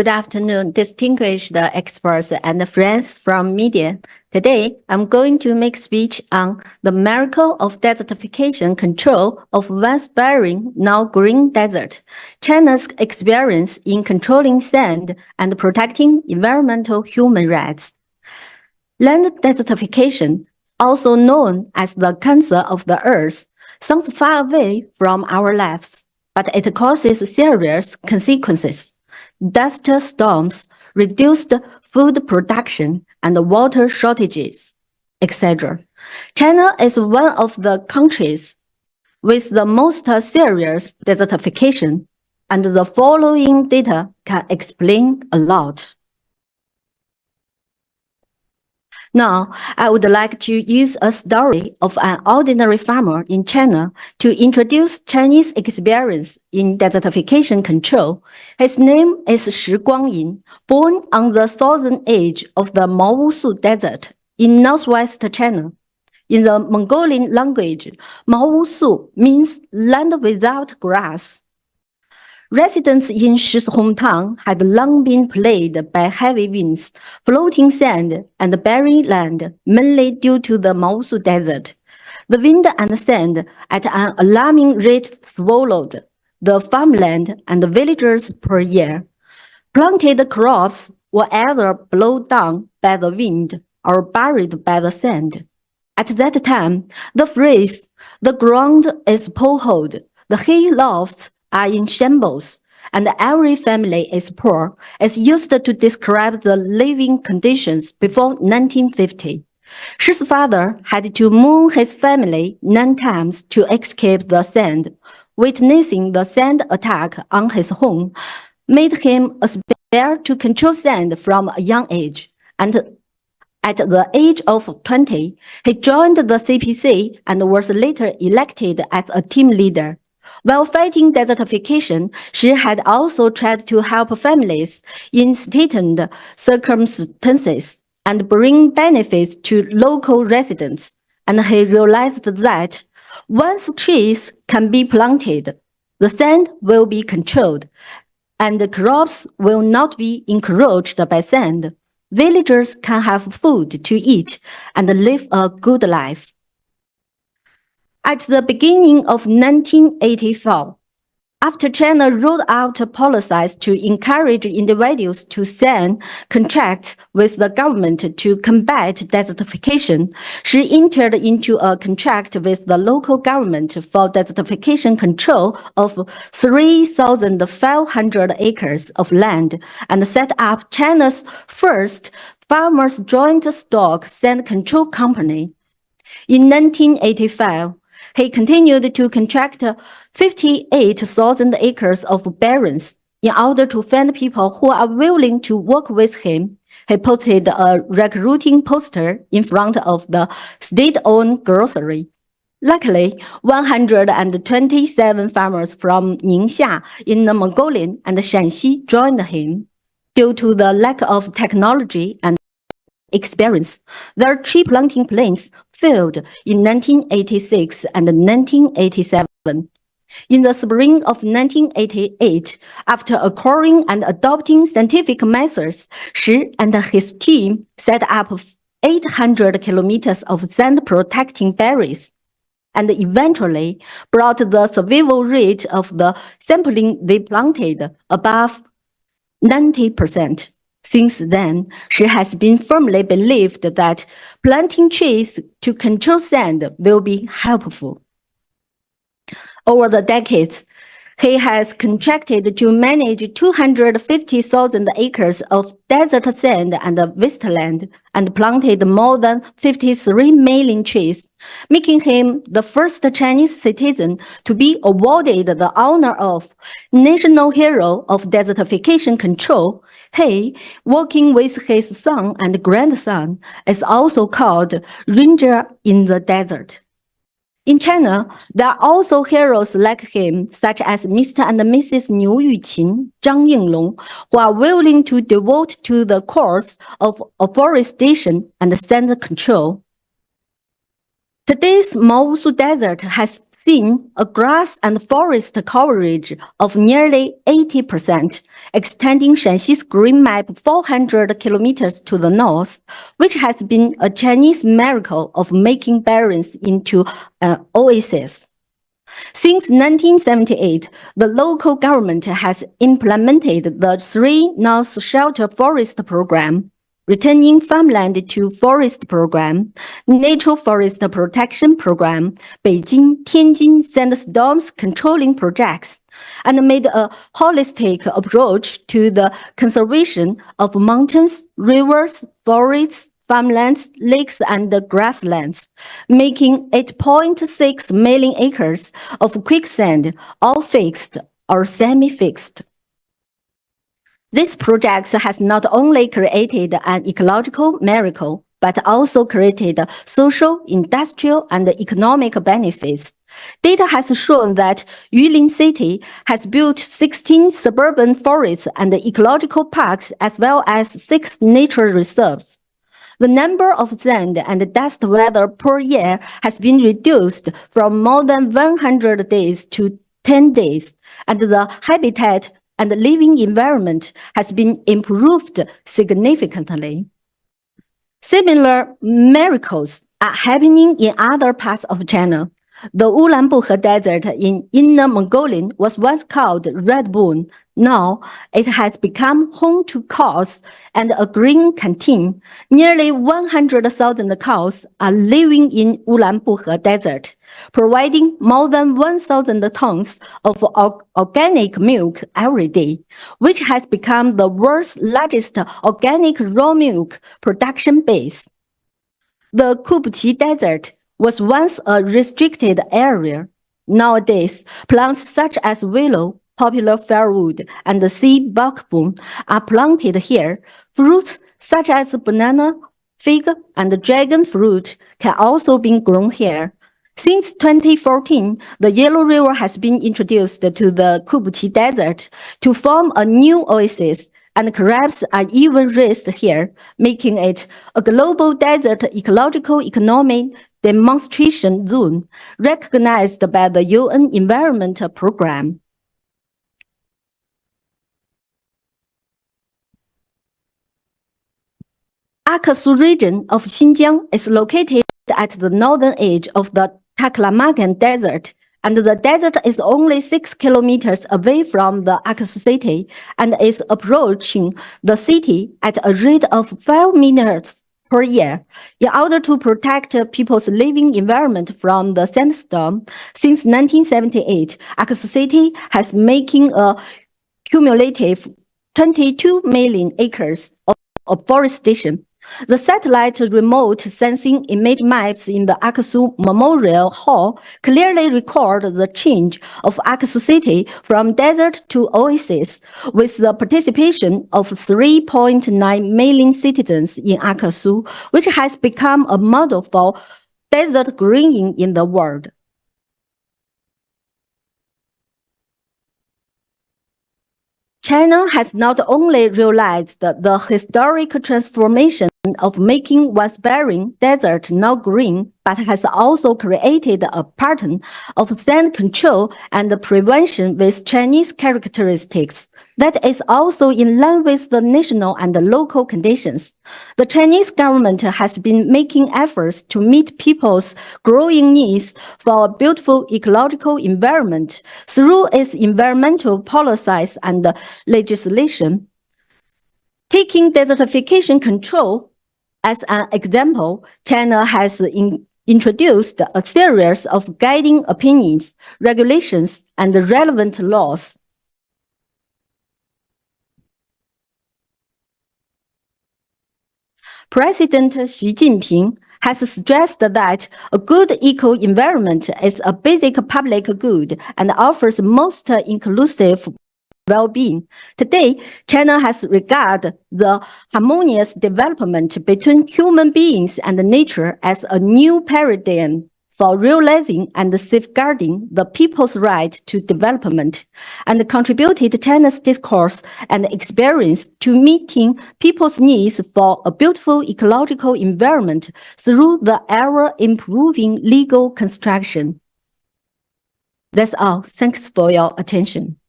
Good afternoon, distinguished experts and friends from media. Today, I'm going to make a speech on the miracle of desertification control of Once-Barren-Now green desert, China's experience in controlling sand and protecting environmental human rights. Land desertification, also known as the cancer of the earth, sounds far away from our lives, but it causes serious consequences. Dust storms, reduced food production, and water shortages, etc. China is one of the countries with the most serious desertification, and the following data can explain a lot. Now, I would like to use a story of an ordinary farmer in China to introduce Chinese experience in desertification control. His name is Shi Guangyin, born on the southern edge of the Maowu Desert in northwest China. In the Mongolian language, Maowu means land without grass. Residents in Shi's hometown had long been plagued by heavy winds, floating sand, and barren land, mainly due to the Maowu Desert. The wind and sand at an alarming rate swallowed the farmland and the villagers per year. Planted crops were either blown down by the wind or buried by the sand. At that time, the phrase, "the ground is potholed, the hay lofts are in shambles, and every family is poor," is used to describe the living conditions before 1950. Shi's father had to move his family 9 times to escape the sand. Witnessing the sand attack on his home made him aspire to control sand from a young age, and at the age of 20, he joined the CPC and was later elected as a team leader. While fighting desertification, Shi had also tried to help families in straitened circumstances and bring benefits to local residents. And he realized that once trees can be planted, the sand will be controlled, and the crops will not be encroached by sand. Villagers can have food to eat and live a good life. At the beginning of 1984, after China rolled out policies to encourage individuals to sign contracts with the government to combat desertification, she entered into a contract with the local government for desertification control of 3,500 acres of land and set up China's first farmers' joint stock sand control company. In 1985, he continued to contract 58,000 acres of barrens in order to find people who are willing to work with him. He posted a recruiting poster in front of the state-owned grocery. Luckily, 127 farmers from Ningxia in the Mongolian and Shanxi joined him. Due to the lack of technology and experience, their tree planting plans failed in 1986 and 1987. In the spring of 1988, after acquiring and adopting scientific methods, Shi and his team set up 800 kilometers of sand-protecting barriers, and eventually brought the survival rate of the sapling they planted above 90%. Since then, she has been firmly believed that planting trees to control sand will be helpful. Over the decades, he has contracted to manage 250,000 acres of desert sand and wasteland and planted more than 53 million trees, making him the first Chinese citizen to be awarded the honor of National Hero of Desertification Control. He, working with his son and grandson, is also called Ranger in the Desert. In China, there are also heroes like him, such as Mr. and Mrs. NWUPL, Zhang Yinglong, who are willing to devote to the cause of afforestation and sand control. Today's Maowu Desert has seen a grass and forest coverage of nearly 80%, extending Shanxi's green map 400 kilometers to the north, which has been a Chinese miracle of making barrens into an oasis. Since 1978, the local government has implemented the 3 North Shelter Forest Program, Returning Farmland to Forest Program, Natural Forest Protection Program, Beijing, Tianjin Sandstorms Controlling Projects, and made a holistic approach to the conservation of mountains, rivers, forests, farmlands, lakes, and grasslands, making 8.6 million acres of quicksand all fixed or semi-fixed. This project has not only created an ecological miracle, but also created social, industrial, and economic benefits. Data has shown that Yulin City has built 16 suburban forests and ecological parks, as well as 6 nature reserves. The number of sand and dust weather per year has been reduced from more than 100 days to 10 days, and the habitat and living environment has been improved significantly. Similar miracles are happening in other parts of China. The Ulanbuhe Desert in Inner Mongolia was once called Red Bone. Now it has become home to cows and a grain canteen. Nearly 100,000 cows are living in Ulanbuhe Desert, providing more than 1,000 tons of organic milk every day, which has become the world's largest organic raw milk production base. The Kubchi Desert was once a restricted area. Nowadays, plants such as willow, popular firewood, and the sea buckthorn are planted here. Fruits such as banana, fig, and dragon fruit can also be grown here. Since 2014, the Yellow River has been introduced to the Kubchi Desert to form a new oasis, and crabs are even raised here, making it a global desert ecological economy demonstration zone recognized by the UN Environment Program. Akasu region of Xinjiang is located at the northern edge of the Taklamakan Desert, and the desert is only 6 kilometers away from the Akasu city and is approaching the city at a rate of 5 meters per year. In order to protect people's living environment from the sandstorm, since 1978, Akasu city has making a cumulative 22 million acres of forestation. The satellite remote sensing image maps in the Akasu Memorial Hall clearly record the change of Akasu city from desert to oasis, with the participation of 3.9 million citizens in Akasu, which has become a model for desert greening in the world. China has not only realized the historic transformation of making Once-Barren Desert now green, but has also created a pattern of sand control and prevention with Chinese characteristics that is also in line with the national and the local conditions. The Chinese government has been making efforts to meet people's growing needs for a beautiful ecological environment through its environmental policies and legislation. Taking desertification control as an example, China has introduced a series of guiding opinions, regulations, and relevant laws. President Xi Jinping has stressed that a good eco-environment is a basic public good and offers most inclusive well-being. Today, China has regarded the harmonious development between human beings and nature as a new paradigm for realizing and safeguarding the people's right to development, and contributed China's discourse and experience to meeting people's needs for a beautiful ecological environment through the ever-improving legal construction. That's all. Thanks for your attention.